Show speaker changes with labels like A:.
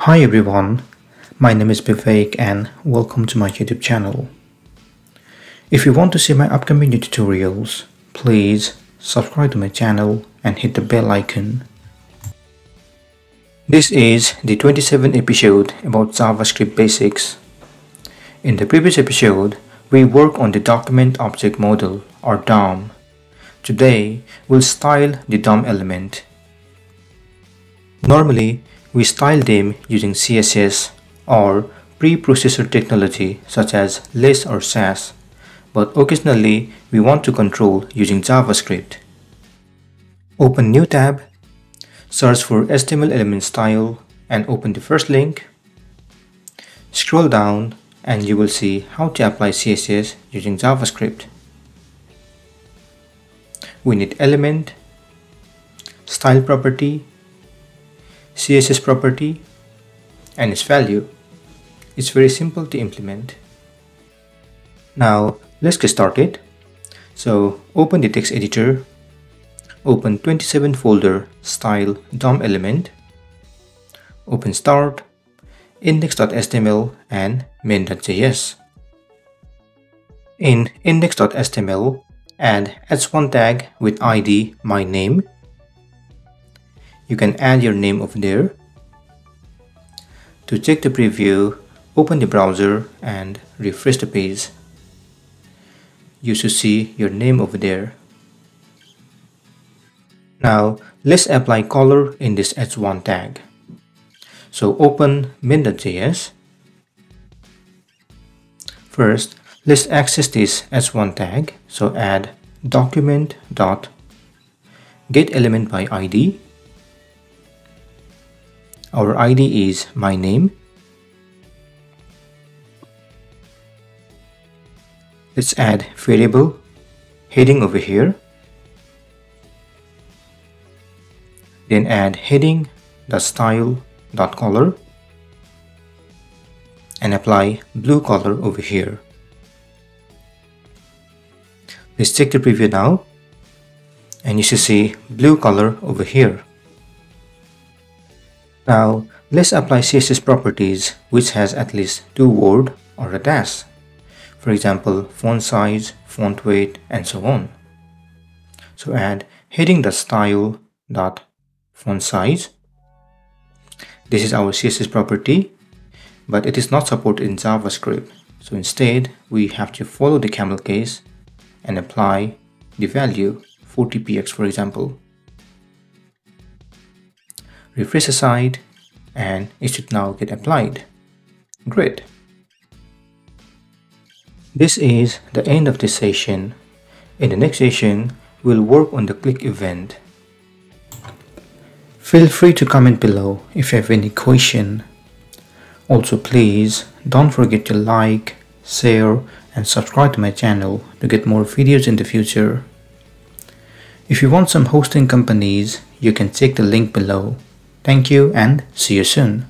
A: Hi everyone, my name is Vivek and welcome to my YouTube channel. If you want to see my upcoming new tutorials, please subscribe to my channel and hit the bell icon. This is the 27th episode about JavaScript basics. In the previous episode, we worked on the Document Object Model or DOM. Today, we'll style the DOM element. Normally, we style them using CSS or preprocessor technology such as less or Sass, but occasionally we want to control using JavaScript. Open New tab, search for HTML element style and open the first link. Scroll down and you will see how to apply CSS using JavaScript. We need element, style property, CSS property, and its value. It's very simple to implement. Now let's get started. So open the text editor, open 27 folder style DOM element, open start, index.html and main.js. In index.html, add h1 tag with ID my name. You can add your name over there. To check the preview, open the browser and refresh the page. You should see your name over there. Now let's apply color in this h1 tag. So open main.js. First, let's access this h1 tag. So add document.getElementById. Our ID is my name. Let's add variable heading over here. Then add heading.style.color and apply blue color over here. Let's check the preview now and you should see blue color over here. Now let's apply CSS properties which has at least two words or a dash. For example, font size, font weight, and so on. So add heading.style.fontSize. This is our CSS property, but it is not supported in JavaScript. So instead, we have to follow the camel case and apply the value 40px, for example. Refresh the site and it should now get applied. Great. This is the end of this session. In the next session, we'll work on the click event. Feel free to comment below if you have any question. Also please don't forget to like, share and subscribe to my channel to get more videos in the future. If you want some hosting companies, you can check the link below. Thank you and see you soon.